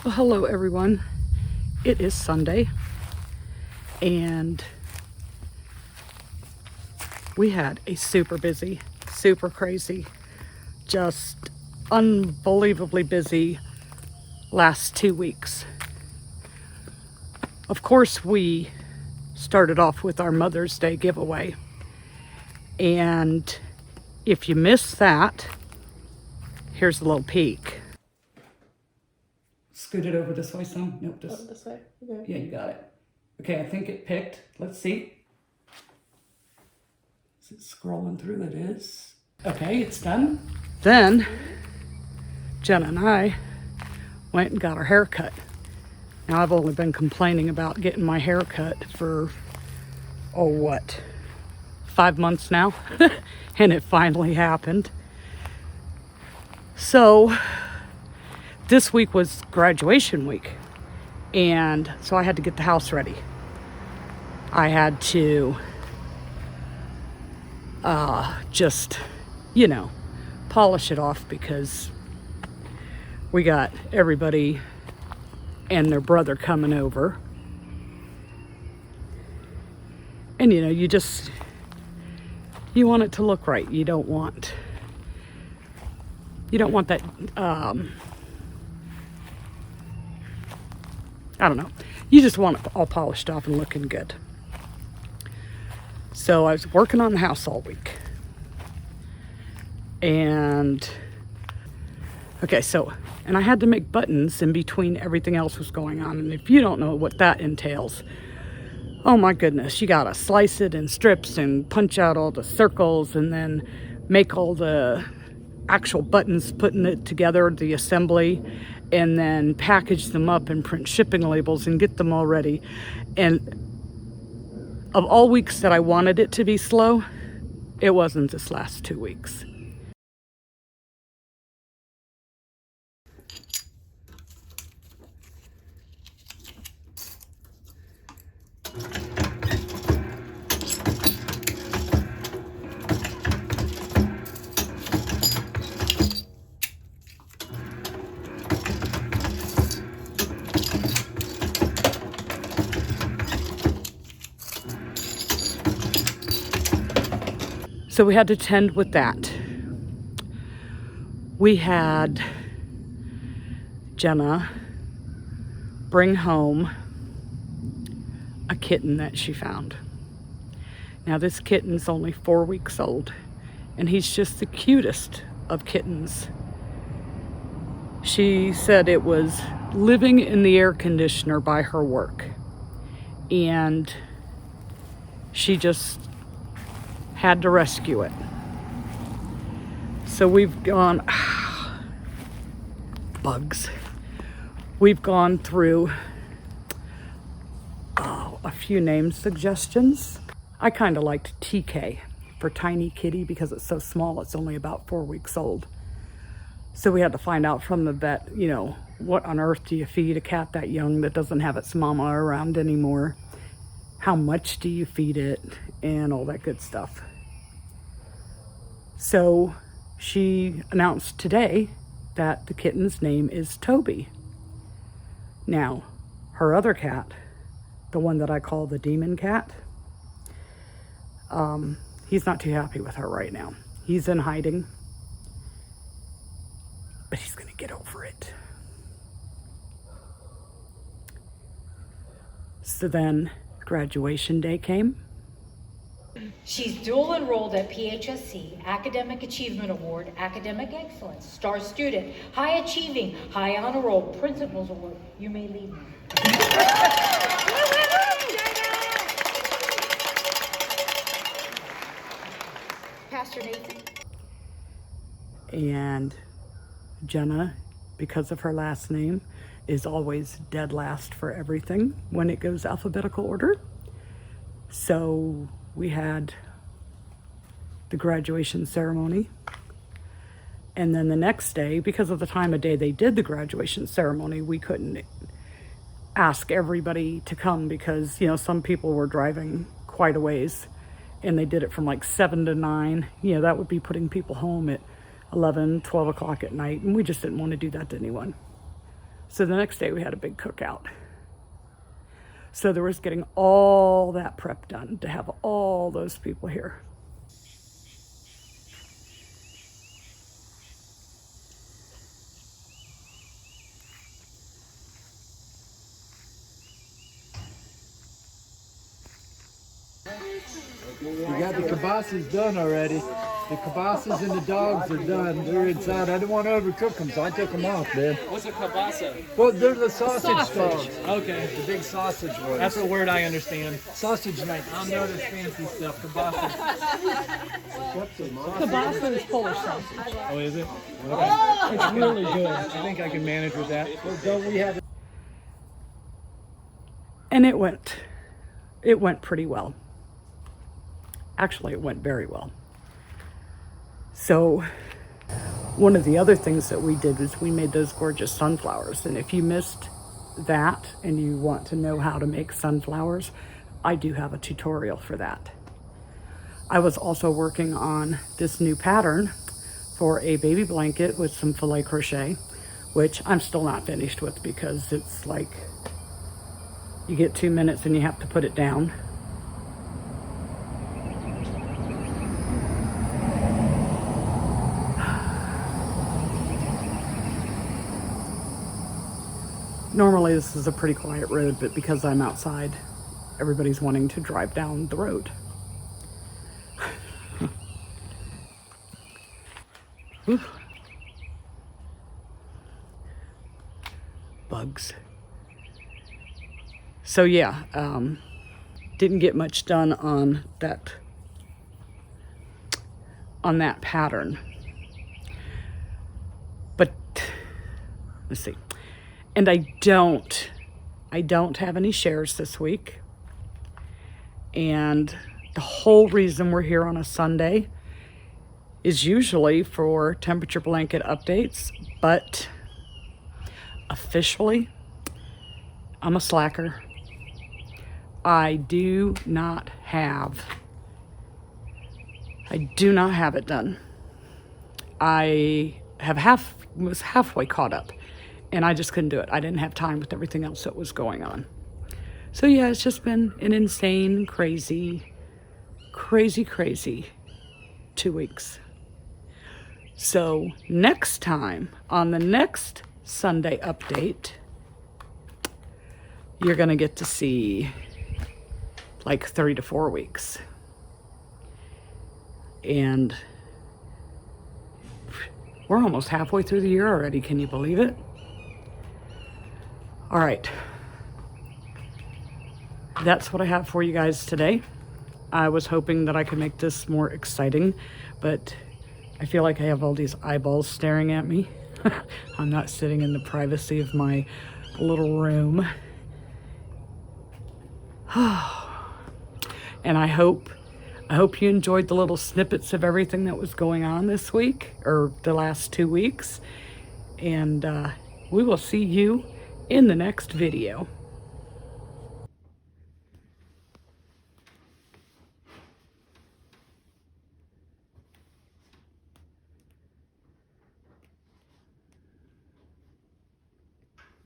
Well, hello everyone. It is Sunday and we had a super busy, super crazy, just unbelievably busy last 2 weeks. Of course, we started off with our Mother's Day giveaway. And if you missed that, here's a little peek. Scoot it over this way some. Nope, This way. Okay. Yeah, you got it. Okay, I think it picked. Let's see. Is it scrolling through? It is. Okay, it's done. Then Jenna and I went and got our hair cut. Now, I've only been complaining about getting my hair cut for, 5 months now? And it finally happened. So this week was graduation week, and so I had to get the house ready. I had to just, polish it off because we got everybody and their brother coming over. And you want it to look right. You don't want that I don't know. You just want it all polished off and looking good. So I was working on the house all week. And I had to make buttons in between everything else was going on. And if you don't know what that entails, oh my goodness, you gotta slice it in strips and punch out all the circles and then make all the actual buttons, putting it together, the assembly, and then package them up and print shipping labels and get them all ready. And of all weeks that I wanted it to be slow, it wasn't this last 2 weeks. So we had to tend with that. We had Jenna bring home a kitten that she found. Now this kitten's only 4 weeks old, and he's just the cutest of kittens. She said it was living in the air conditioner by her work, and she just had to rescue it. So we've gone, bugs. We've gone through a few name suggestions. I kind of liked TK for Tiny Kitty because it's so small. It's only about 4 weeks old. So we had to find out from the vet, what on earth do you feed a cat that young that doesn't have its mama around anymore? How much do you feed it? And all that good stuff. So she announced today that the kitten's name is Toby. Now, her other cat, the one that I call the demon cat, he's not too happy with her right now. He's in hiding, but he's gonna get over it. So then graduation day came. She's dual enrolled at PHSC, Academic Achievement Award, Academic Excellence, Star Student, High Achieving, High Honor Roll, Principal's Award. You may leave now. Pastor Nathan. And Jenna, because of her last name, is always dead last for everything when it goes alphabetical order. So we had the graduation ceremony. And then the next day, because of the time of day they did the graduation ceremony, we couldn't ask everybody to come because, some people were driving quite a ways and they did it from like 7 to 9. That would be putting people home at 11, 12 o'clock at night. And we just didn't want to do that to anyone. So the next day we had a big cookout. So there was getting all that prep done to have all those people here. We got the kibasas done already. The kibasas and the dogs are done. They're inside. I didn't want to overcook them, so I took them off, man. What's a kielbasa? Well, they're the sausage dogs. Okay. The big sausage ones. That's a word I understand. Sausage night. I don't know this fancy stuff. Kielbasa. Kielbasa is Polish sausage. Oh, is it? Okay. It's really good. I think I can manage with that. Well, don't we have And it went pretty well. Actually, it went very well. So one of the other things that we did was we made those gorgeous sunflowers. And if you missed that and you want to know how to make sunflowers, I do have a tutorial for that. I was also working on this new pattern for a baby blanket with some filet crochet, which I'm still not finished with because it's like you get 2 minutes and you have to put it down. Normally this is a pretty quiet road, but because I'm outside, everybody's wanting to drive down the road. Bugs. So yeah, didn't get much done on that pattern. But let's see. And I don't have any shares this week. And the whole reason we're here on a Sunday is usually for temperature blanket updates, but officially, I'm a slacker. I do not have it done. I was halfway caught up. And I just couldn't do it. I didn't have time with everything else that was going on. So yeah, it's just been an insane, crazy 2 weeks. So next time, on the next Sunday update, you're gonna get to see like 3 to 4 weeks. And we're almost halfway through the year already, can you believe it? All right, that's what I have for you guys today. I was hoping that I could make this more exciting, but I feel like I have all these eyeballs staring at me. I'm not sitting in the privacy of my little room. And I hope you enjoyed the little snippets of everything that was going on this week, or the last 2 weeks. And we will see you in the next video.